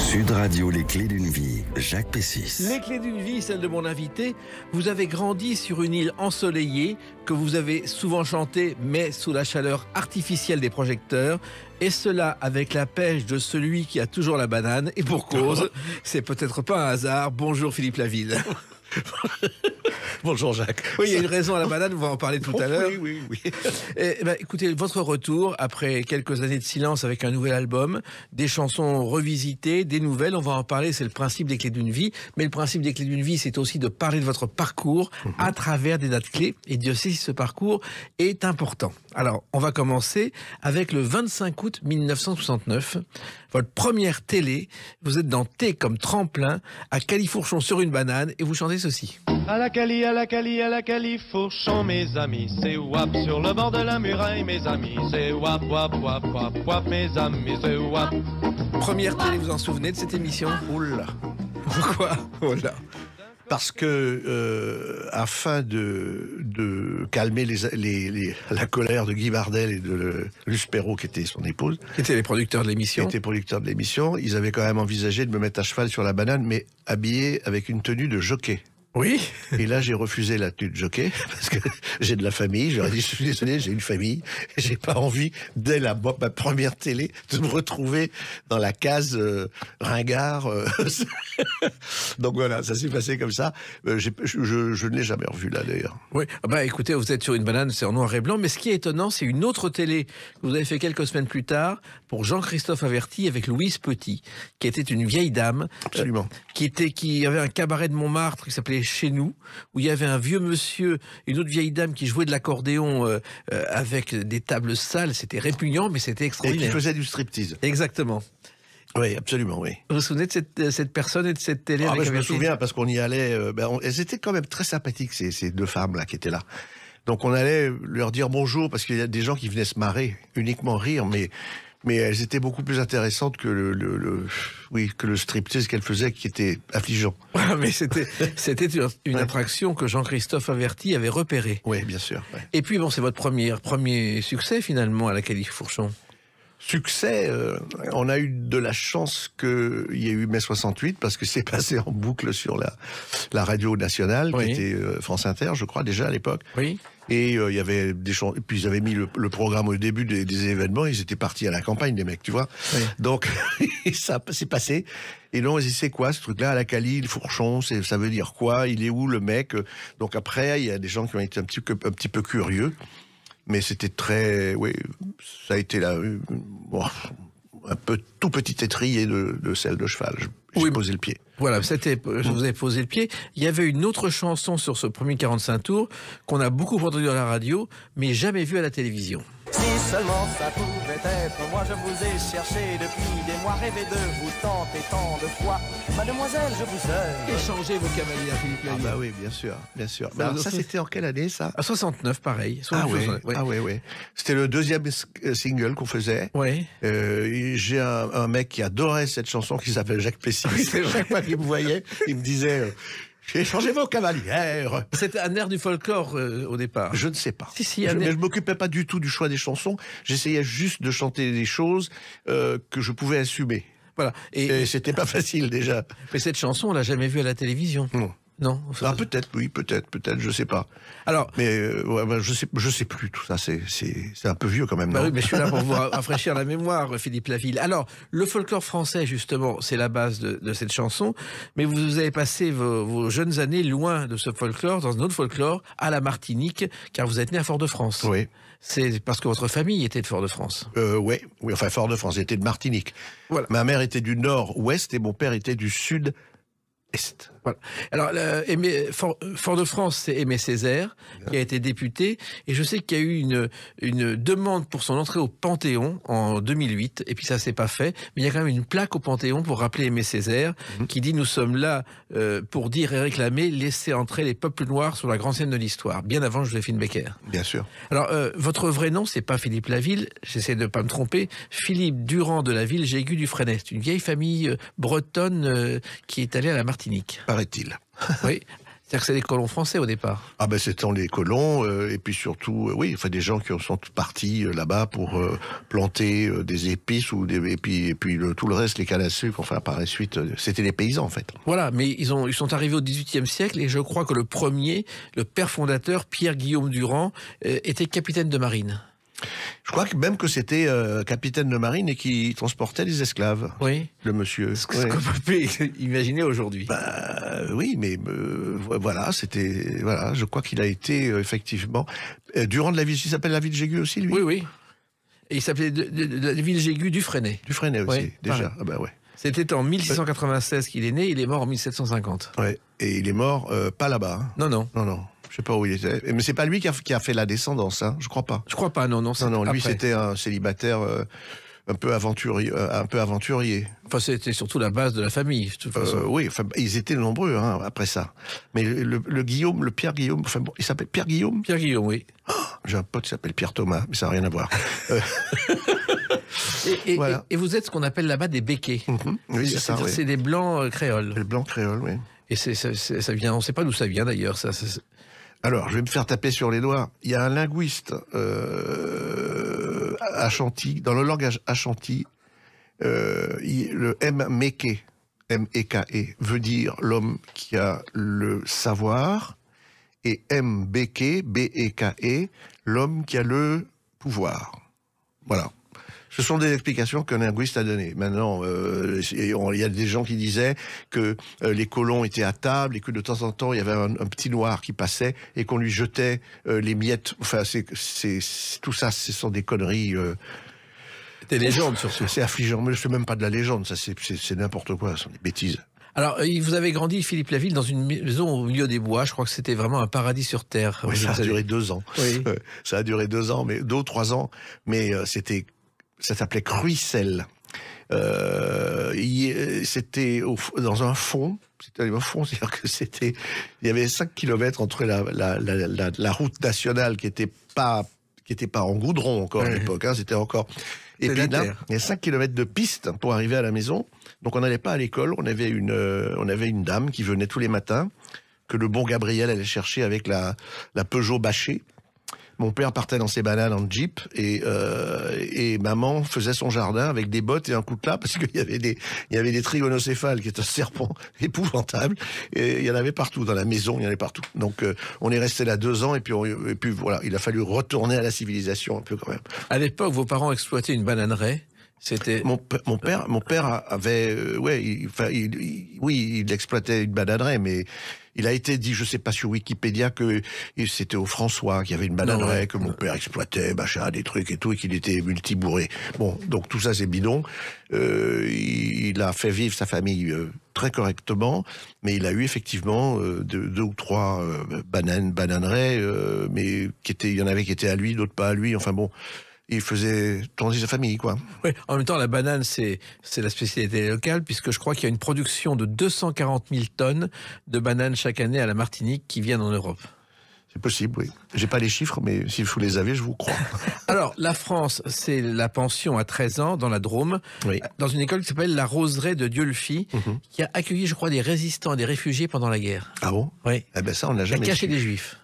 Sud Radio, les clés d'une vie, Jacques Pessis. Les clés d'une vie, celle de mon invité. Vous avez grandi sur une île ensoleillée que vous avez souvent chantée, mais sous la chaleur artificielle des projecteurs. Et cela avec la pêche de celui qui a toujours la banane. Et pour cause, c'est peut-être pas un hasard. Bonjour Philippe Laville. Bonjour Jacques. Oui, il y a une raison à la banane, on va en parler tout à l'heure. Oui. Écoutez, votre retour, après quelques années de silence avec un nouvel album, des chansons revisitées, des nouvelles, on va en parler, c'est le principe des clés d'une vie. Mais le principe des clés d'une vie, c'est aussi de parler de votre parcours à travers des dates clés. Et Dieu sait si ce parcours est important. Alors, on va commencer avec le 25 août 1969. Votre première télé, vous êtes dans T comme tremplin, à Califourchon sur une banane, et vous chantez ceci. À la Califourchon, mes amis, c'est wap sur le bord de la muraille, mes amis, c'est wap, wap, wap, wap, wap, mes amis, c'est wap. Première télé, vous en souvenez de cette émission? Oula. Pourquoi? Oh là. Parce que, afin de calmer la colère de Guy Bardel et de Luce Perrault, qui était son épouse, Qui étaient les producteurs de l'émission? qui était producteur de l'émission, ils avaient quand même envisagé de me mettre à cheval sur la banane, mais habillé avec une tenue de jockey. Oui. Et là, j'ai refusé la tenue de jockey, parce que j'ai de la famille. J'aurais dit, je suis désolé, j'ai une famille, et j'ai pas envie, dès ma première télé, de me retrouver dans la case ringard. Donc voilà, ça s'est passé comme ça. Je ne l'ai jamais revu là, d'ailleurs. Oui. Bah, écoutez, vous êtes sur une banane, c'est en noir et blanc. Mais ce qui est étonnant, c'est une autre télé que vous avez fait quelques semaines plus tard pour Jean-Christophe Averty avec Louise Petit, qui était une vieille dame. Absolument. Qui avait un cabaret de Montmartre qui s'appelait Chez nous, où il y avait un vieux monsieur, une autre vieille dame qui jouait de l'accordéon avec des tables sales. C'était répugnant, mais c'était Et extraordinaire. qui faisait du striptease. Exactement. Oui, absolument, oui. Vous vous souvenez de cette personne et de cette télé avec Je me Averty? souviens, parce qu'on y allait... elles étaient quand même très sympathiques, ces deux femmes-là qui étaient là. Donc on allait leur dire bonjour, parce qu'il y a des gens qui venaient se marrer, uniquement rire, mais elles étaient beaucoup plus intéressantes que le striptease qu'elles faisaient, qui était affligeant. Mais c'était une attraction que Jean-Christophe Averty avait repérée. Oui, bien sûr. Ouais. Et puis bon, c'est votre premier succès finalement à la Califourchon. Succès, on a eu de la chance qu'il y ait eu mai 68, parce que c'est passé en boucle sur la radio nationale, Oui. qui était France Inter, je crois, déjà à l'époque. Oui. Et il y avait des chansons, et puis ils avaient mis le programme au début des événements, ils étaient partis à la campagne, les mecs, tu vois. Oui. Donc, ça s'est passé. Et là, on dit, c'est quoi ce truc-là, à la Cali, le fourchon, ça veut dire quoi? Il est où, le mec? Donc après, il y a des gens qui ont été un petit peu curieux. Mais c'était ça a été là, un peu tout petit étrier de selle de cheval. J'ai posé le pied. Voilà, je vous ai posé le pied. Il y avait une autre chanson sur ce premier 45 tours qu'on a beaucoup entendu à la radio, mais jamais vue à la télévision. Si seulement ça pouvait être, moi je vous ai cherché depuis des mois, rêvé de vous tant et tant de fois. Mademoiselle, je vous aime. Échangez vos cavaliers à Philippe Laville. Ah bah oui, bien sûr, bien sûr. Alors ça, c'était en quelle année, ça? À 69, pareil. Ah ouais. C'était le deuxième single qu'on faisait. Ouais. J'ai un mec qui adorait cette chanson, qui s'appelle Jacques Pessis. Chaque fois qu'il me voyait, il me disait... J'ai changé vos cavalières. C'était un air du folklore au départ. Je ne sais pas. Si, mais je m'occupais pas du tout du choix des chansons. J'essayais juste de chanter des choses que je pouvais assumer. Voilà. Et c'était pas facile déjà. Mais cette chanson, on l'a jamais vue à la télévision. Non. Non. Ah, peut-être, je sais pas. Alors, mais je sais plus tout ça. C'est un peu vieux quand même. Bah non oui, mais je suis là pour vous rafraîchir la mémoire, Philippe Laville. Alors, le folklore français, justement, c'est la base de cette chanson. Mais vous avez passé vos jeunes années loin de ce folklore, dans un autre folklore, à la Martinique, car vous êtes né à Fort-de-France. Oui. C'est parce que votre famille était de Fort-de-France. Oui, enfin Fort-de-France. J'étais de Martinique. Voilà. Ma mère était du nord-ouest et mon père était du sud-est. Voilà. Alors, Fort-de-France, c'est Aimé Césaire, qui a été député, et je sais qu'il y a eu une demande pour son entrée au Panthéon en 2008, et puis ça s'est pas fait, mais il y a quand même une plaque au Panthéon pour rappeler Aimé Césaire, qui dit « Nous sommes là pour dire et réclamer, laisser entrer les peuples noirs sur la grande scène de l'histoire », bien avant Joséphine Baker. Bien sûr. Alors, votre vrai nom, c'est pas Philippe Laville, j'essaie de pas me tromper, Philippe Durand de la Ville Jégu du Fresnel, une vieille famille bretonne qui est allée à la Martinique. Paraît-il. Oui. C'est-à-dire que c'est des colons français au départ. Ah ben c'était les colons et puis surtout des gens qui sont partis là-bas pour planter des épices et puis tout le reste, les cannes à sucre. Enfin par la suite c'était les paysans en fait. Voilà, mais ils sont arrivés au XVIIIe siècle et je crois que le père fondateur Pierre-Guillaume Durand était capitaine de marine. Je crois que même que c'était capitaine de marine et qui transportait des esclaves. Oui. Le monsieur. Ce qu'on peut imaginer aujourd'hui. Oui, mais voilà, je crois qu'il a été effectivement Durand de la ville. Il s'appelle la Villejégu aussi, lui. Oui. Et il s'appelait de la Villejégu Dufresnay. Dufresnay aussi, déjà. Ah bah ouais. C'était en 1696 qu'il est né. Il est mort en 1750. Ouais. Et il est mort pas là-bas. Hein. Non. Je sais pas où il était. Mais c'est pas lui qui a fait la descendance, hein. Je crois pas. Je crois pas, non. Non, lui c'était un célibataire un peu aventurier. Enfin, c'était surtout la base de la famille, de toute façon. Oui, ils étaient nombreux après ça. Mais le Pierre Guillaume, il s'appelle Pierre Guillaume. Pierre Guillaume, oui. Oh, j'ai un pote qui s'appelle Pierre Thomas, mais ça n'a rien à voir. Voilà. Et vous êtes ce qu'on appelle là-bas des béquets. Oui, c'est ça. C'est des blancs créoles. Les blancs créoles, oui. Et ça vient, on ne sait pas d'où ça vient d'ailleurs. Alors, je vais me faire taper sur les doigts. Il y a un linguiste Ashanti, dans le langage Ashanti, le M-Meke, M-E-K-E, veut dire l'homme qui a le savoir, et M-Beke, B-E-K-E, l'homme qui a le pouvoir. Voilà. Ce sont des explications qu'un linguiste a données. Maintenant, il y a des gens qui disaient que les colons étaient à table et que de temps en temps, il y avait un petit noir qui passait et qu'on lui jetait les miettes. Enfin, tout ça, ce sont des conneries. Des légendes, surtout. C'est affligeant. Mais je ne fais même pas de la légende. Ça, c'est n'importe quoi. Ce sont des bêtises. Alors, vous avez grandi, Philippe Laville, dans une maison au milieu des bois. Je crois que c'était vraiment un paradis sur terre. Oui, ça a duré 2 ans. Oui. Ça a duré 2 ans, mais 2 ou 3 ans. Mais ça s'appelait Cruissel. C'était dans un fond. C'était un fond, c'est-à-dire que il y avait 5 kilomètres entre la route nationale qui était pas en goudron encore à l'époque. Hein, c'était encore. Et puis là, il y a 5 kilomètres de piste pour arriver à la maison. Donc on n'allait pas à l'école. On avait une dame qui venait tous les matins que le bon Gabriel allait chercher avec la Peugeot bâchée. Mon père partait dans ses bananes en Jeep et maman faisait son jardin avec des bottes et un coutelas parce qu'il y avait des trigonocéphales qui étaient un serpent épouvantable et il y en avait partout dans la maison, il y en avait partout. Donc on est resté là 2 ans et puis voilà, il a fallu retourner à la civilisation un peu quand même. À l'époque, vos parents exploitaient une bananeraie. C'était mon père avait il exploitait une bananeraie, mais il a été dit, je sais pas sur Wikipédia, que c'était au François qu'il y avait une bananeraie que mon père exploitait, machin, des trucs et tout, et qu'il était multibourré. Bon, donc tout ça c'est bidon. Il a fait vivre sa famille très correctement, mais il a eu effectivement 2 ou 3 bananeraies, mais il y en avait qui étaient à lui, d'autres pas à lui. Enfin bon. Il faisait tourner sa famille, quoi. Oui, en même temps, la banane, c'est la spécialité locale, puisque je crois qu'il y a une production de 240 000 tonnes de bananes chaque année à la Martinique qui viennent en Europe. C'est possible, oui. J'ai pas les chiffres, mais si vous les avez, je vous crois. Alors, la France, c'est la pension à 13 ans dans la Drôme, dans une école qui s'appelle la Roseraie de Dieulefit, qui a accueilli, je crois, des résistants et des réfugiés pendant la guerre. Ah bon? Oui. Eh ben ça, on n'a jamais. Il a caché des Juifs.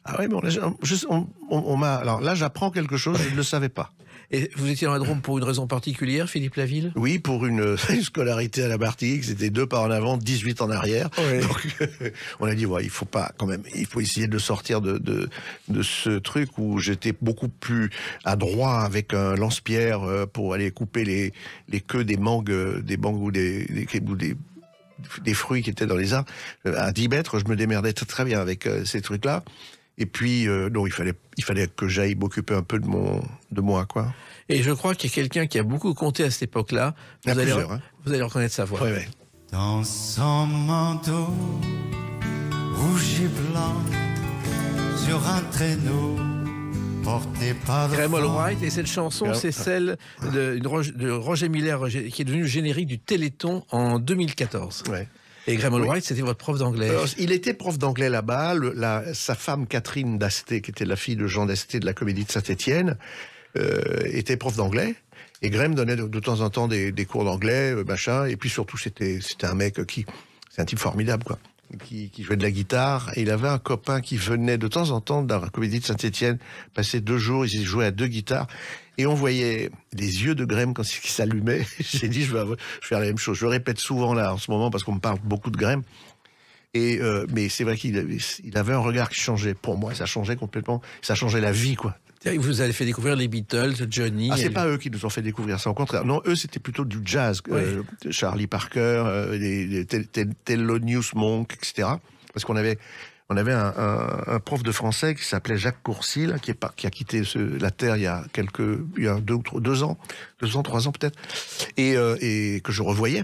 Ah oui, bon, alors là, j'apprends quelque chose, je ne le savais pas. Et vous étiez dans la Drôme pour une raison particulière, Philippe Laville? Oui, pour une scolarité à la Martinique, c'était 2 pas en avant, 18 en arrière. Oui. Donc, on a dit, il faut pas, quand même, il faut essayer de sortir de ce truc où j'étais beaucoup plus adroit avec un lance-pierre pour aller couper les queues des mangues ou des fruits qui étaient dans les arbres. À 10 mètres, je me démerdais très bien avec ces trucs-là. Et puis, non, il fallait que j'aille m'occuper un peu de moi, quoi. Et je crois qu'il y a quelqu'un qui a beaucoup compté à cette époque-là. Vous allez reconnaître sa voix. Oui, oui. Dans son manteau rouge et blanc, sur un traîneau porté par Graham Allwright, et cette chanson, c'est celle de Roger Miller, qui est devenu le générique du Téléthon en 2014. Ouais. Et Graham Allwright, c'était votre prof d'anglais. Alors, il était prof d'anglais là-bas. Sa femme Catherine Dasté, qui était la fille de Jean Dasté de la Comédie de Saint-Étienne, était prof d'anglais. Et Graham donnait de temps en temps des cours d'anglais, machin. Et puis surtout, c'était un mec c'est un type formidable, quoi. qui jouait de la guitare. Et il avait un copain qui venait de temps en temps dans la Comédie de Saint-Étienne, passait 2 jours, il jouait à 2 guitares. Et on voyait les yeux de Graham quand il s'allumait. J'ai dit, je vais faire la même chose. Je le répète souvent là, en ce moment, parce qu'on me parle beaucoup de Graham. Mais c'est vrai qu'il avait un regard qui changeait. Pour moi, ça changeait complètement. Ça changeait la vie, quoi. Vous avez fait découvrir les Beatles, Johnny. Ah, c'est pas eux qui nous ont fait découvrir ça, au contraire. Non, eux, c'était plutôt du jazz. Oui. Charlie Parker, les Thelonious Monk, etc. Parce qu'on avait un prof de français qui s'appelait Jacques Courcy, là, qui a quitté la Terre il y a 2 ans, 3 ans peut-être, et que je revoyais.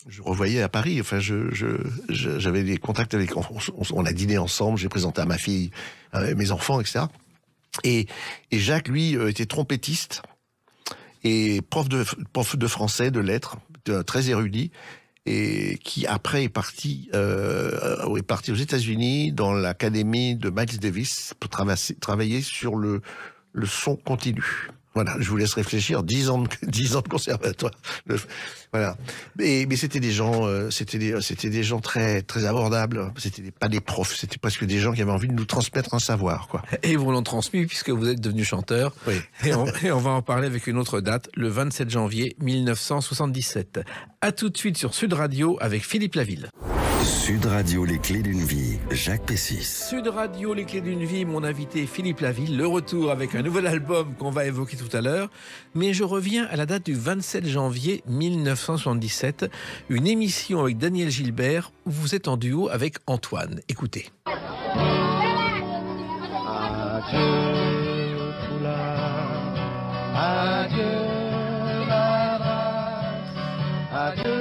Je revoyais à Paris. Enfin, j'avais des contacts avec. On a dîné ensemble. J'ai présenté à ma fille, à mes enfants, etc. Et Jacques, lui, était trompettiste et prof de français, de lettres, très érudit, et qui après est parti aux États-Unis dans l'académie de Miles Davis pour travailler sur le son continu. Voilà, je vous laisse réfléchir. 10 ans de conservatoire. Voilà. Mais c'était des gens, c'était des gens très, très abordables. C'était pas des profs. C'était presque des gens qui avaient envie de nous transmettre un savoir, quoi. Et vous l'ont transmis puisque vous êtes devenu chanteur. Oui. Et on va en parler avec une autre date, le 27 janvier 1977. À tout de suite sur Sud Radio avec Philippe Laville. Sud Radio, les clés d'une vie, Jacques Pessis. Sud Radio, les clés d'une vie, mon invité Philippe Laville, le retour avec un nouvel album qu'on va évoquer tout à l'heure. Mais je reviens à la date du 27 janvier 1977, une émission avec Daniel Gilbert où vous êtes en duo avec Antoine. Écoutez. Adieu, foulard, adieu, la race, adieu.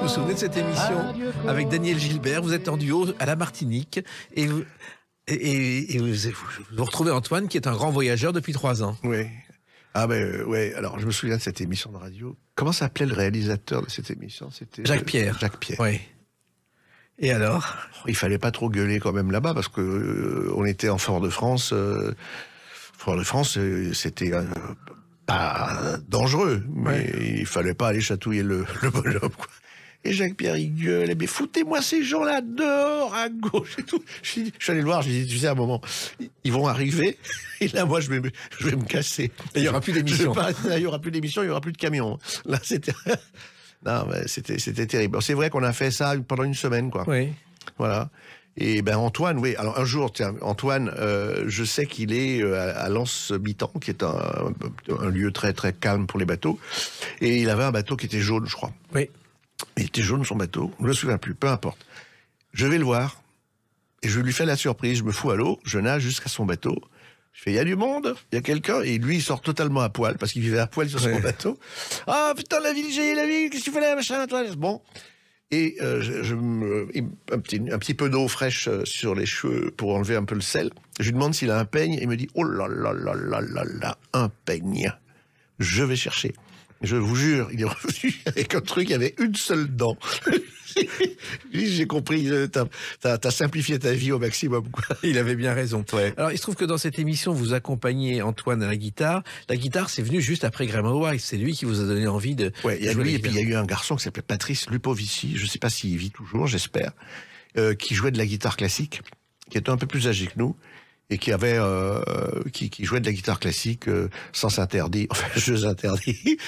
Vous vous souvenez de cette émission avec Daniel Gilbert? Vous êtes en duo à la Martinique et vous retrouvez Antoine qui est un grand voyageur depuis 3 ans. Oui. Ah ben ouais. Alors je me souviens de cette émission de radio. Comment s'appelait le réalisateur de cette émission? C'était Jacques Pierre. Jacques Pierre. Oui. Et alors? Il fallait pas trop gueuler quand même là-bas parce que on était en Fort-de-France. Fort-de-France, c'était pas dangereux, mais il fallait pas aller chatouiller le bonhomme, quoi. Et Jacques Pierre, il gueule, mais foutez-moi ces gens-là dehors, à gauche et tout. Je suis allé le voir, j'ai dit, tu sais, à un moment, ils vont arriver, et là, moi, je vais me casser. Et il y aura plus d'émission. Il y aura plus d'émission, il y aura plus de camion. Là, c'était, non, mais c'était terrible. C'est vrai qu'on a fait ça pendant 1 semaine, quoi. Oui. Voilà. Et ben Antoine, oui. Alors un jour, tiens, Antoine, je sais qu'il est à Lens-Bitan, qui est un lieu très très calme pour les bateaux. Et il avait un bateau qui était jaune, je crois. Oui. Il était jaune son bateau, je ne me souviens plus, peu importe. Je vais le voir, et je lui fais la surprise, je me fous à l'eau, je nage jusqu'à son bateau, je fais, il y a du monde, il y a quelqu'un, et lui il sort totalement à poil, parce qu'il vivait à poil sur son bateau. Ah putain, la ville, qu'est-ce que tu fais là, machin, toi? Bon. Et un petit peu d'eau fraîche sur les cheveux pour enlever un peu le sel. Je lui demande s'il a un peigne, et il me dit, oh là là là là là là, un peigne. Je vais chercher. Je vous jure, il est revenu avec un truc, il y avait une seule dent. J'ai compris, t'as simplifié ta vie au maximum, quoi. Il avait bien raison. Ouais. Alors, il se trouve que dans cette émission, vous accompagnez Antoine à la guitare. La guitare, c'est venu juste après Graham Wise. C'est lui qui vous a donné envie de... Ouais, il y a jouer lui, la et puis il y a guitare. eu un garçon qui s'appelait Patrice Lupovici, je sais pas s'il vit toujours, j'espère, qui jouait de la guitare classique, qui était un peu plus âgé que nous, et qui avait qui jouait de la guitare classique sans interdit, enfin jeux interdits,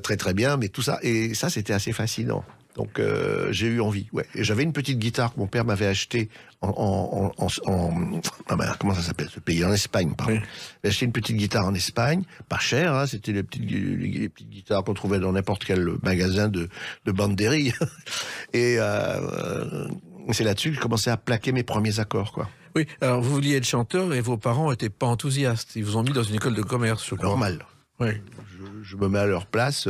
très très bien, mais tout ça, et ça c'était assez fascinant. Donc j'ai eu envie, ouais. Et j'avais une petite guitare que mon père m'avait achetée comment ça s'appelle ce pays, en Espagne, pardon. Oui. J'ai acheté une petite guitare en Espagne, pas chère, hein, c'était les petites guitares qu'on trouvait dans n'importe quel magasin de banderie. Et c'est là-dessus que j'ai commencé à plaquer mes premiers accords, quoi. Oui, alors vous vouliez être chanteur et vos parents n'étaient pas enthousiastes. Ils vous ont mis dans une école de commerce, je crois. Normal. Oui. Je me mets à leur place.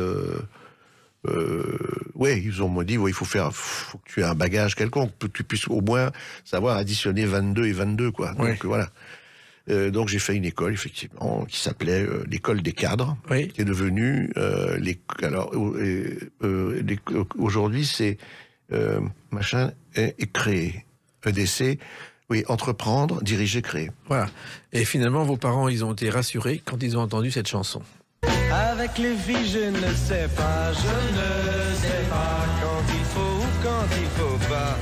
Ouais, ils ont dit, ouais, faut que tu aies un bagage quelconque, que tu puisses au moins savoir additionner 22 et 22, quoi. Oui. Donc voilà. Donc j'ai fait une école, effectivement, qui s'appelait l'école des cadres, Oui. qui est devenue aujourd'hui c'est machin et créer. EDC, oui, entreprendre, diriger, créer. Voilà. Et finalement, vos parents, ils ont été rassurés quand ils ont entendu cette chanson. Avec les filles, je ne sais pas quand il faut ou quand il faut pas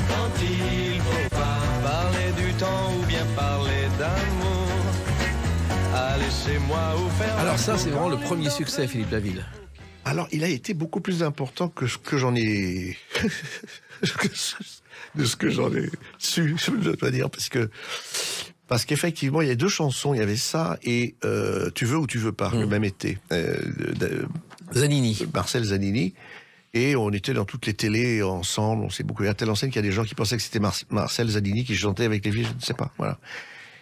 parler du temps ou bien parler d'amour. Allez chez moi ou faire. Alors ça, c'est vraiment le premier succès, Philippe Laville. Alors, il a été beaucoup plus important que ce que j'en ai... de ce que j'en ai su, je dois dire, parce qu'effectivement, il y a deux chansons, il y avait ça et Tu veux ou tu veux pas, le même été. Zanini. Marcel Zanini. Et on était dans toutes les télés ensemble, on s'est beaucoup... À telle enseigne qu'il y a des gens qui pensaient que c'était Marcel Zanini qui chantait avec les filles, je ne sais pas, voilà.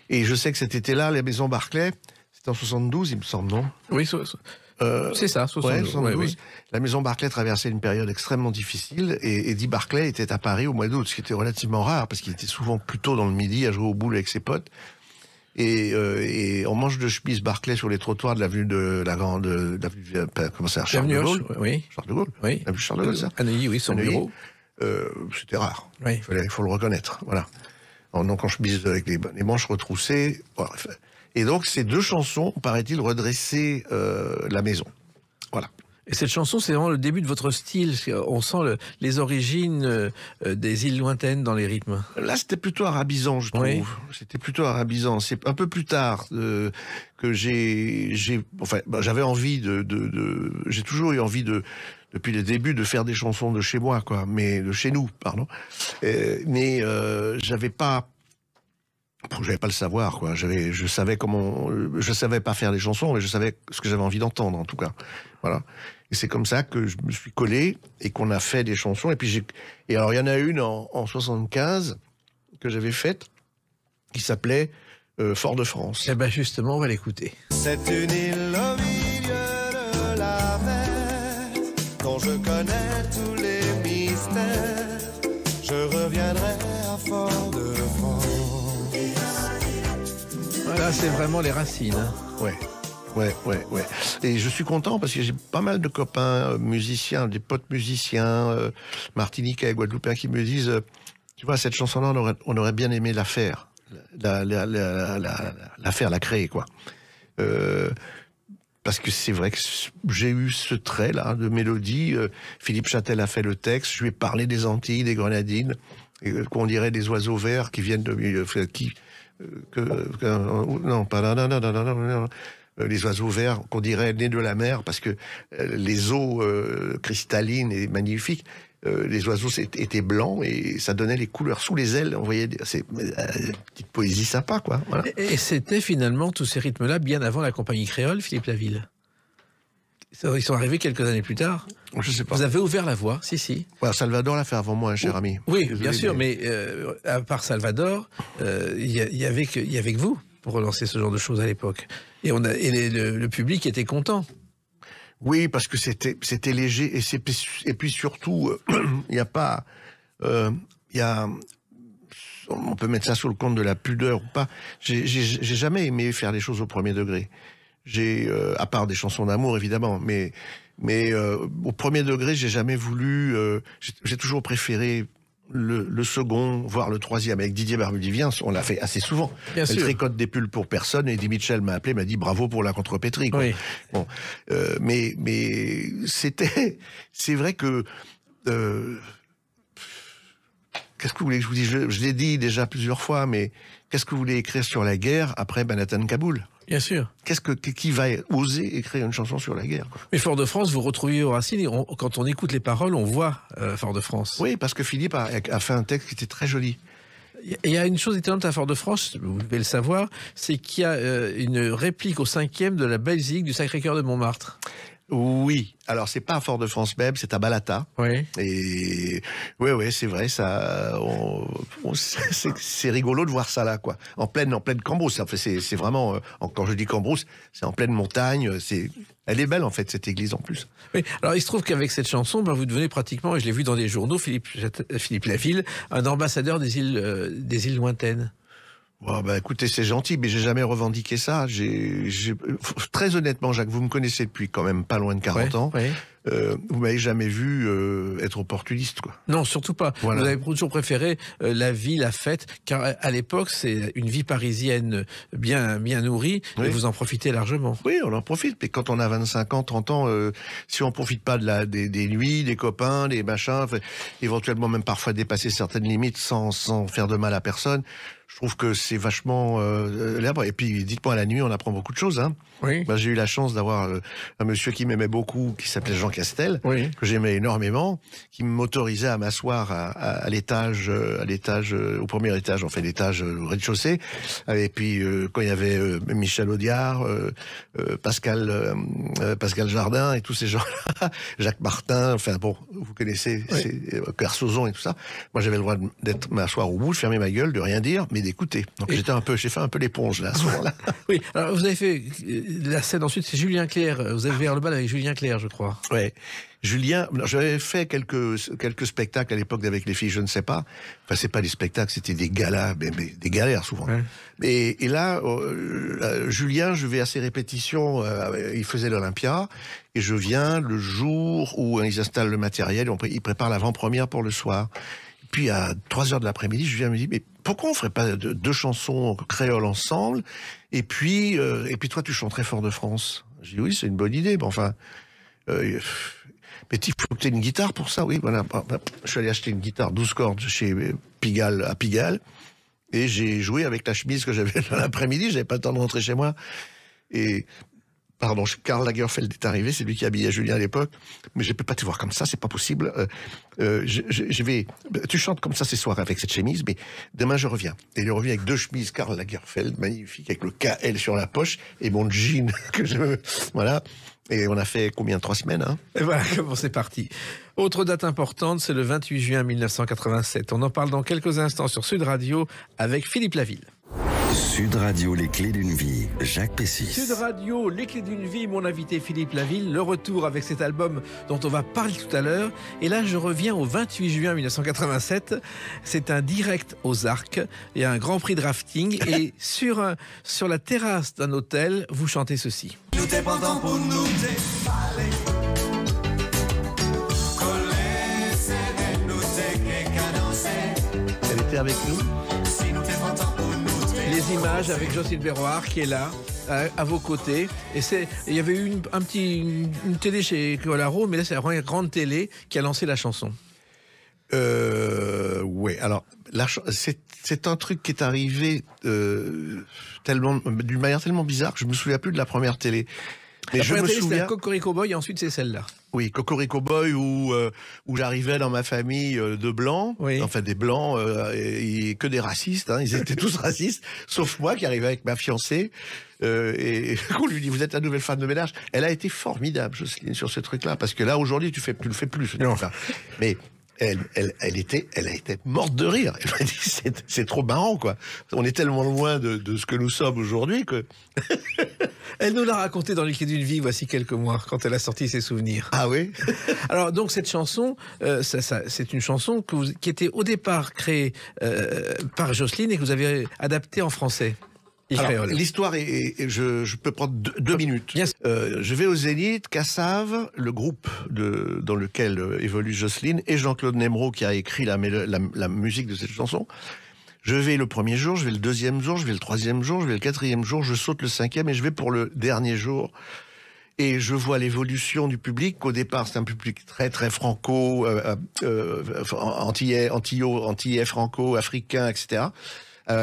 Et je sais que cet été-là, la Maison Barclay, c'était en 72, il me semble, non? Oui, c'est ça, 72. Ouais, 72. Oui. La Maison Barclay traversait une période extrêmement difficile et Eddie Barclay était à Paris au mois d'août, ce qui était relativement rare parce qu'il était souvent plus tôt dans le midi à jouer au boule avec ses potes. Et en manche de chemise Barclay sur les trottoirs de l'avenue de la grande, comment ça, Charles de Gaulle. Oui. Charles de Gaulle. Oui. L'avenue Charles de Gaulle, ça. À Neuilly, oui, son bureau. C'était rare. Oui. Il faut le reconnaître. Voilà. Donc en chemise avec les manches retroussées. Voilà. Et donc ces deux chansons, paraît-il, redressaient la maison. Voilà. Et cette chanson, c'est vraiment le début de votre style. On sent les origines des îles lointaines dans les rythmes. Là, c'était plutôt arabisant, je trouve. Oui. C'était plutôt arabisant. C'est un peu plus tard que j'avais envie j'ai toujours eu envie depuis le début, de faire des chansons de chez moi, quoi. Mais de chez nous, pardon. J'avais pas le savoir, quoi. Je savais pas faire des chansons, mais je savais ce que j'avais envie d'entendre, en tout cas. Voilà. Et c'est comme ça que je me suis collé et qu'on a fait des chansons. Et alors, il y en a une en 75 que j'avais faite qui s'appelait Fort-de-France. Eh ben, justement, on va l'écouter. C'est une île au milieu de la mer dont je connais tous les mystères. Je reviendrai à Fort-de-France. Voilà, c'est vraiment les racines. Hein. Ouais. Et je suis content parce que j'ai pas mal de copains musiciens, des potes musiciens, martiniquais, guadeloupéens qui me disent, tu vois, cette chanson-là, on aurait bien aimé la faire, la créer, quoi. Parce que c'est vrai que j'ai eu ce trait-là de mélodie. Philippe Châtel a fait le texte. Je lui ai parlé des Antilles, des Grenadines, qu'on dirait des oiseaux verts qui viennent de... non, pas... les oiseaux verts qu'on dirait nés de la mer parce que les eaux cristallines et magnifiques, les oiseaux étaient blancs et ça donnait les couleurs sous les ailes. On voyait c'est une petite poésie sympa, quoi. Voilà. Et c'était finalement tous ces rythmes-là bien avant la compagnie créole, Philippe Laville. Ils sont arrivés quelques années plus tard. Je sais pas. Vous avez ouvert la voie, si. Ouais, Salvador l'a fait avant moi, cher ami. Oui, Désolé, bien sûr, mais à part Salvador, il y avait que vous pour relancer ce genre de choses à l'époque. Et le public était content. Oui, parce que c'était léger et puis surtout, il y a pas, on peut mettre ça sous le compte de la pudeur ou pas. J'ai jamais aimé faire les choses au premier degré. À part des chansons d'amour évidemment, mais au premier degré, j'ai jamais voulu. J'ai toujours préféré le second, voire le troisième. Avec Didier Barbudivien, on l'a fait assez souvent. Bien sûr. Elle tricote des pulls pour personne, et Eddie Mitchell m'a appelé, m'a dit bravo pour la contrepétrie. Quoi. Oui. Bon, mais c'est vrai que qu'est-ce que vous voulez que je vous dise? Je l'ai dit déjà plusieurs fois, mais qu'est-ce que vous voulez écrire sur la guerre après Manhattan-Kaboul? Bien sûr. Qui va oser écrire une chanson sur la guerre, quoi? Mais Fort-de-France, vous retrouviez aux racines, et quand on écoute les paroles, on voit Fort-de-France. Oui, parce que Philippe a fait un texte qui était très joli. Il y a une chose étonnante à Fort-de-France, vous devez le savoir, c'est qu'il y a une réplique au 5e de la basilique du Sacré-Cœur de Montmartre. Oui, alors c'est pas à Fort-de-France même, c'est à Balata. Oui. Et ouais, c'est vrai, ça, c'est rigolo de voir ça là, quoi. En pleine Cambrousse. En fait, c'est vraiment, quand je dis Cambrousse, c'est en pleine montagne. Elle est belle en fait cette église en plus. Oui. Alors il se trouve qu'avec cette chanson, vous devenez pratiquement, et je l'ai vu dans des journaux, Philippe Laville, un ambassadeur des îles lointaines. Oh, écoutez, c'est gentil, mais j'ai jamais revendiqué ça. Très honnêtement, Jacques, vous me connaissez depuis quand même pas loin de 40 ans. Ouais. vous m'avez jamais vu être opportuniste, quoi. Non, surtout pas. Voilà. Vous avez toujours préféré la vie, la fête, car à l'époque, c'est une vie parisienne bien nourrie, Oui. et vous en profitez largement. Oui, on en profite. Mais quand on a 25 ans, 30 ans, si on profite pas des nuits, des copains, des machins, enfin, éventuellement même parfois dépasser certaines limites sans faire de mal à personne, je trouve que c'est vachement libre. Et puis, dites-moi, la nuit, on apprend beaucoup de choses. Hein. Oui. J'ai eu la chance d'avoir un monsieur qui m'aimait beaucoup, qui s'appelait Jean Castel, Oui. que j'aimais énormément, qui m'autorisait à m'asseoir à l'étage, au premier étage, en fait, l'étage au rez-de-chaussée. Et puis, quand il y avait Michel Audiard, Pascal Jardin et tous ces gens-là, Jacques Martin, enfin bon, vous connaissez, Oui. c'est Kersozon et tout ça. Moi, j'avais le droit d'être m'asseoir au bout, de fermer ma gueule, de rien dire, mais d'écouter. Donc, Et- j'ai fait un peu l'éponge, là, à ce moment-là. Oui, alors vous avez fait la scène ensuite, c'est Julien Clerc. Vous avez vers le bal avec Julien Clerc, je crois. Ouais. Julien, j'avais fait quelques spectacles à l'époque avec les filles, je ne sais pas. Enfin, c'est pas des spectacles, c'était des galas, mais des galères souvent. Ouais. Et là, Julien, je vais à ses répétitions, il faisait l'Olympia, et je viens le jour où ils installent le matériel, ils préparent l'avant-première pour le soir. Puis à 3h de l'après-midi, Julien me dit, mais pourquoi on ferait pas deux chansons créoles ensemble, et puis toi tu chanterais Fort-de-France. J'ai dit, oui, c'est une bonne idée, mais enfin... mais il faut que tu aies une guitare pour ça, oui, voilà. Je suis allé acheter une guitare 12 cordes chez Pigalle, à Pigalle, et j'ai joué avec la chemise que j'avais l'après-midi, j'avais pas le temps de rentrer chez moi. Et, pardon, Karl Lagerfeld est arrivé, c'est lui qui habillait Julien à l'époque, mais je peux pas te voir comme ça, c'est pas possible. Tu chantes comme ça ces soirs avec cette chemise, mais demain je reviens. Et il revient avec 2 chemises Karl Lagerfeld, magnifiques, avec le KL sur la poche, et mon jean que je... Voilà. Et on a fait combien? 3 semaines, hein? Et voilà comment c'est parti. Autre date importante, c'est le 28 juin 1987. On en parle dans quelques instants sur Sud Radio avec Philippe Laville. Sud Radio, les clés d'une vie, Jacques Pessis. Sud Radio, les clés d'une vie, mon invité Philippe Laville, le retour avec cet album dont on va parler tout à l'heure. Et là, je reviens au 28 juin 1987. C'est un direct aux Arcs. Il y a un grand prix de rafting. Et sur la terrasse d'un hôtel, vous chantez ceci. Nous t'es pendant pour nous déballer. Coller, serrer, nous t'es cadencer. Elle était avec nous. Si nous t'es pendant pour nous déballer. Les images avec Jocelyne Berroir qui est là, à vos côtés. Et il y avait eu une télé chez Colaro, mais là, c'est la grande télé qui a lancé la chanson. Ouais, alors c'est un truc qui est arrivé d'une manière tellement bizarre que je me souviens plus de la première télé. Mais La je première me télé, c'était souviens, Cocorico Boy, et ensuite c'est celle-là. oui, Cocorico Boy, où j'arrivais dans ma famille de blancs, Oui. enfin des blancs, et que des racistes, hein, ils étaient tous racistes, sauf moi qui arrivais avec ma fiancée, et on lui dit, vous êtes la nouvelle femme de ménage. Elle a été formidable, Jocelyne, sur ce truc-là, parce que là, aujourd'hui, tu le fais plus, ce truc-là. Mais elle a été morte de rire. Elle m'a dit, c'est trop marrant, quoi. On est tellement loin de ce que nous sommes aujourd'hui que... Elle nous l'a raconté dans Les Clés d'une vie, voici quelques mois, quand elle a sorti ses souvenirs. Ah oui? Alors donc cette chanson, c'est une chanson qui était au départ créée par Jocelyne et que vous avez adaptée en français. Alors, l'histoire je peux prendre deux minutes. Bien sûr. Je vais au Zénith, Cassave, le groupe dans lequel évolue Jocelyne, et Jean-Claude Nemrod qui a écrit la musique de cette chanson. Je vais le premier jour, je vais le deuxième jour, je vais le troisième jour, je vais le quatrième jour, je saute le cinquième et je vais pour le dernier jour. Et je vois l'évolution du public. Au départ, c'est un public très très franco, antillais, franco, africain, etc.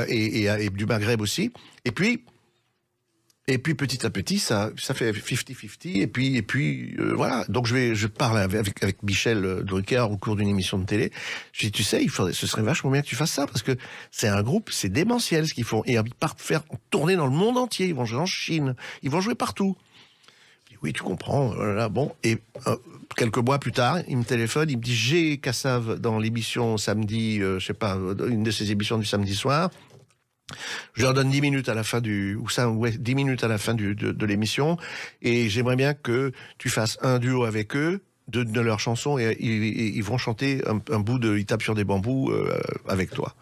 Et du Maghreb aussi. Et puis petit à petit, ça fait 50-50. Et puis voilà. Donc je parle avec Michel Drucker au cours d'une émission de télé. Je dis, tu sais, ce serait vachement bien que tu fasses ça parce que c'est un groupe, c'est démentiel ce qu'ils font. Et ils partent faire tourner dans le monde entier. Ils vont jouer en Chine. Ils vont jouer partout. Je dis, oui, tu comprends. Voilà, bon. Et quelques mois plus tard, il me téléphone. Il me dit, j'ai Cassave dans l'émission samedi, je sais pas, une de ces émissions du samedi soir. Je leur donne 10 minutes à la fin 10 minutes à la fin de l'émission, et j'aimerais bien que tu fasses un duo avec eux de leurs chansons, et ils vont chanter un bout de Ils tapent sur des bambous avec toi.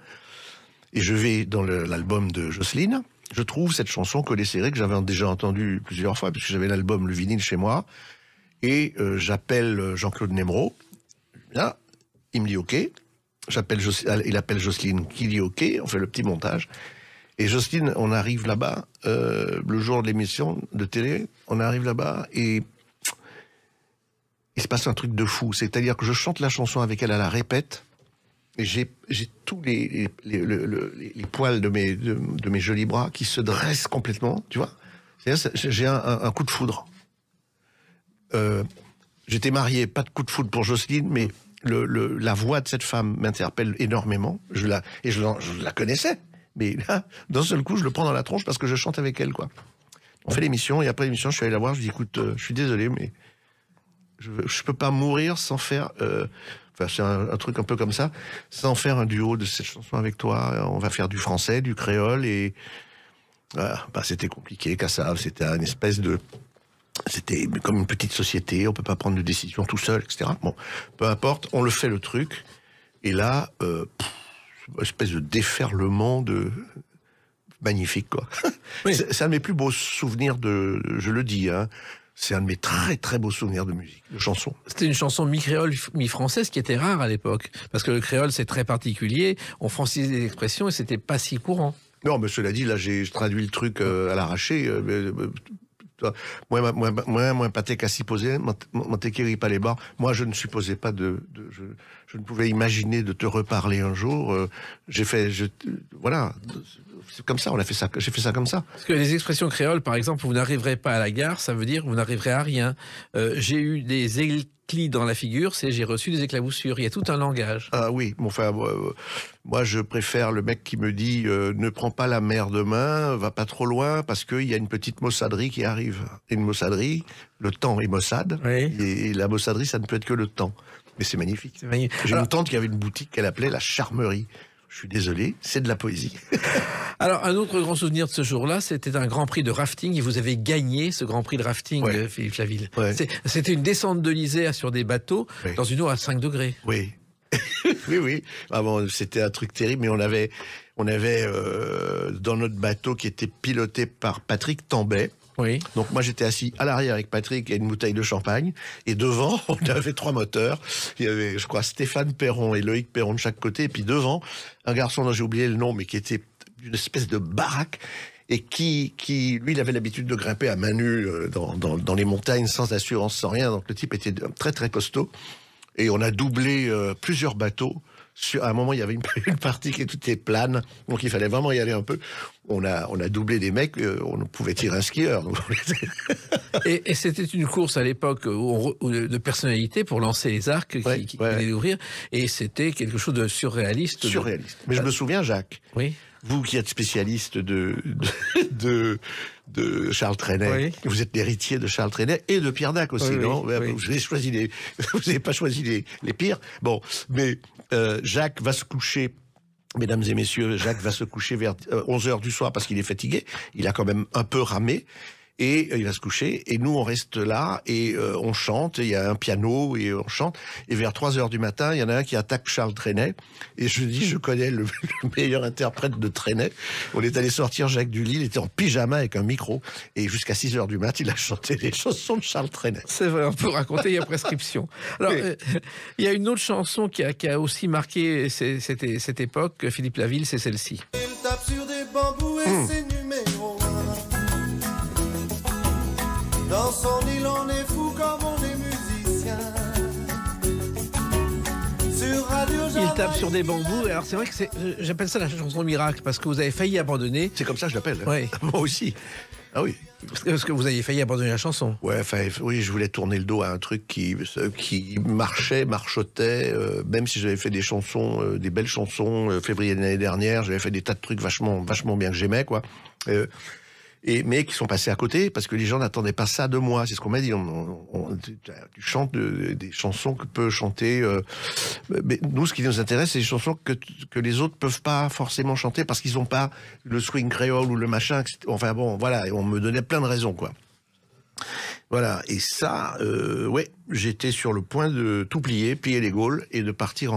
Et je vais dans l'album de Jocelyne, je trouve cette chanson Collet serré que j'avais déjà entendue plusieurs fois, puisque j'avais l'album, le vinyle chez moi, Et j'appelle Jean-Claude Nemrod. Là, il me dit OK. Il appelle Jocelyne qui dit OK. On fait le petit montage. Et Jocelyne, on arrive là-bas, le jour de l'émission de télé, on arrive là-bas et il se passe un truc de fou. C'est-à-dire que je chante la chanson avec elle à la répète. Et j'ai tous les poils de mes jolis bras qui se dressent complètement, tu vois. J'ai un coup de foudre. J'étais marié, pas de coup de foudre pour Jocelyne, mais la voix de cette femme m'interpelle énormément. Je la connaissais, mais là, d'un seul coup, je le prends dans la tronche parce que je chante avec elle, quoi. On fait l'émission, et après l'émission, je suis allé la voir, je dis, écoute, je suis désolé, mais je peux pas mourir sans faire... Enfin, c'est un truc un peu comme ça, sans faire un duo de cette chanson avec toi. On va faire du français, du créole, et c'était compliqué. Kassav, c'était une espèce de... C'était comme une petite société, on peut pas prendre de décision tout seul, etc. Bon, peu importe, on le fait le truc, et là, une espèce de déferlement magnifique, quoi. Oui. C'est un de mes plus beaux souvenirs je le dis, hein. C'est un de mes très très beaux souvenirs de musique, de chanson. C'était une chanson mi-créole, mi-française, qui était rare à l'époque. Parce que le créole, c'est très particulier. On francisait les expressions et c'était pas si courant. Non, mais cela dit, là, j'ai traduit le truc à l'arraché. Moi, pâté qu'à s'y poser, m'en pas les bars. Moi, je ne supposais pas je ne pouvais imaginer de te reparler un jour. Voilà. C'est comme ça, j'ai fait ça comme ça. Parce que les expressions créoles, par exemple, vous n'arriverez pas à la gare, ça veut dire vous n'arriverez à rien. J'ai eu des éclats dans la figure, j'ai reçu des éclaboussures. Il y a tout un langage. Ah oui, bon, enfin, moi je préfère le mec qui me dit ne prends pas la mer demain, va pas trop loin, parce qu'il y a une petite maussaderie qui arrive. Et une maussaderie, le temps est maussade, oui. Et la maussaderie, ça ne peut être que le temps. Mais c'est magnifique. J'ai une tante qui avait une boutique qu'elle appelait la Charmerie. Je suis désolé, c'est de la poésie. Alors, un autre grand souvenir de ce jour-là, c'était un Grand Prix de rafting, et vous avez gagné ce Grand Prix de rafting, ouais. Philippe Laville. Ouais. C'était une descente de l'Isère sur des bateaux, ouais. Dans une eau à 5 degrés. Oui. Oui. Ah bon, c'était un truc terrible, mais on avait dans notre bateau qui était piloté par Patrick Tambay. Oui. Donc moi j'étais assis à l'arrière avec Patrick et une bouteille de champagne, et devant on avait 3 moteurs. Il y avait, je crois, Stéphane Perron et Loïc Perron de chaque côté, et puis devant un garçon dont j'ai oublié le nom, mais qui était une espèce de baraque, et qui lui, il avait l'habitude de grimper à main nue dans les montagnes sans assurance, sans rien. Donc le type était très très costaud, et on a doublé plusieurs bateaux. À un moment, il y avait une partie qui était plane, donc il fallait vraiment y aller un peu. On a doublé des mecs, on pouvait tirer un skieur. Et c'était une course à l'époque de personnalité pour lancer les arcs qui venaient d'ouvrir, et c'était quelque chose de surréaliste. Surréaliste. Mais je me souviens, Jacques, oui. Vous qui êtes spécialiste de Charles Trenet, oui. Vous êtes l'héritier de Charles Trenet et de Pierre Dac aussi, oui, non? Oui. Vous n'avez pas choisi les pires. Bon, mais Jacques va se coucher, mesdames et messieurs, Jacques va se coucher vers 11h du soir parce qu'il est fatigué. Il a quand même un peu ramé. Et il va se coucher, et nous on reste là, et on chante, il y a un piano, et on chante, et vers 3h du matin, il y en a un qui attaque Charles Trenet, et je dis, je connais le meilleur interprète de Trenet. On est allé sortir Jacques du lit, il était en pyjama avec un micro, et jusqu'à 6h du matin, il a chanté les chansons de Charles Trenet. C'est vrai, on peut raconter, il y a prescription. Alors, il y a une autre chanson qui a aussi marqué cette époque, Philippe Laville, c'est celle-ci. Il tape sur des bambous et c'est numéro 1. Dans son île, on est fou comme on est musicien. Sur Radio Il tape sur des bambous. Alors c'est vrai que j'appelle ça la chanson miracle, parce que vous avez failli abandonner. C'est comme ça que je l'appelle. Oui. Moi aussi. Ah oui. Parce que vous aviez failli abandonner la chanson. Ouais, oui, je voulais tourner le dos à un truc qui marchotait. Même si j'avais fait des chansons, des belles chansons, février de l'année dernière, j'avais fait des tas de trucs vachement bien que j'aimais, quoi. Mais qui sont passés à côté, parce que les gens n'attendaient pas ça de moi. C'est ce qu'on m'a dit. Tu chantes des chansons que peut chanter... mais nous, ce qui nous intéresse, c'est des chansons que les autres peuvent pas forcément chanter, parce qu'ils n'ont pas le swing créole ou le machin. Enfin bon, voilà, on me donnait plein de raisons, quoi. Voilà, et ça, j'étais sur le point de tout plier les Gaules, et de partir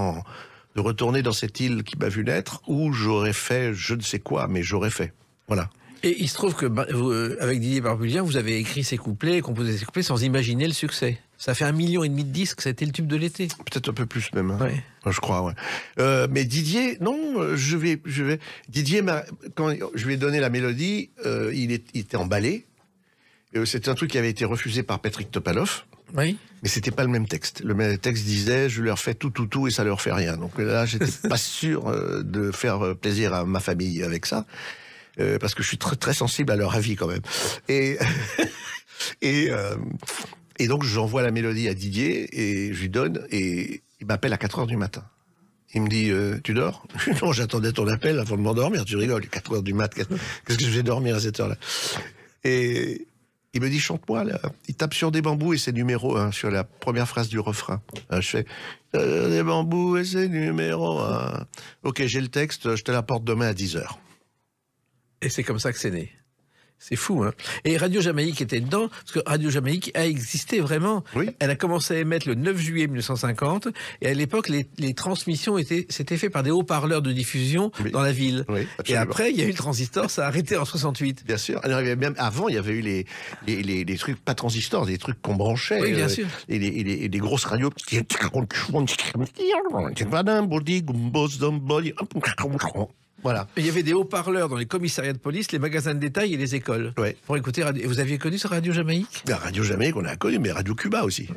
de retourner dans cette île qui m'a vu naître, où j'aurais fait je ne sais quoi, mais j'aurais fait. Voilà. Et il se trouve que avec Didier Barbulien, vous avez écrit ces couplets, composé ces couplets sans imaginer le succès. Ça fait 1,5 million de disques, ça a été le tube de l'été. Peut-être un peu plus même. Hein. Ouais. Je crois, ouais. Mais Didier, non, je vais. Didier, quand je lui ai donné la mélodie, il était emballé. C'était un truc qui avait été refusé par Patrick Topalov. Oui. Mais c'était pas le même texte. Le même texte disait, je leur fais tout et ça leur fait rien. Donc là, j'étais pas sûr de faire plaisir à ma famille avec ça. Parce que je suis très, très sensible à leur avis quand même. Et donc j'envoie la mélodie à Didier et je lui donne et il m'appelle à 4h du matin. Il me dit, tu dors? Non, j'attendais ton appel avant de m'endormir. Tu rigoles, 4h du matin. Qu'est-ce que je vais dormir à cette heure-là? Et il me dit, chante-moi, là. Il tape sur des bambous et c'est numéro 1, sur la première phrase du refrain. Je fais, des bambous et c'est numéro 1. Ok, j'ai le texte, je te l'apporte demain à 10h. Et c'est comme ça que c'est né. C'est fou, hein. Et Radio Jamaïque était dedans, parce que Radio Jamaïque a existé vraiment. Oui. Elle a commencé à émettre le 9 juillet 1950, et à l'époque, les transmissions s'étaient faites par des haut-parleurs de diffusion dans la ville. Oui, et absolument. après, il y a eu le transistor, ça a arrêté en 68. Bien sûr. Alors, même avant, il y avait eu les trucs pas transistors, des trucs qu'on branchait. Oui, bien sûr. Et des grosses radios. Voilà. Il y avait des haut-parleurs dans les commissariats de police, les magasins de détail et les écoles. Ouais. Pour écouter Radio... Vous aviez connu ce Radio Jamaïque? La Radio Jamaïque, on a connu, mais Radio Cuba aussi.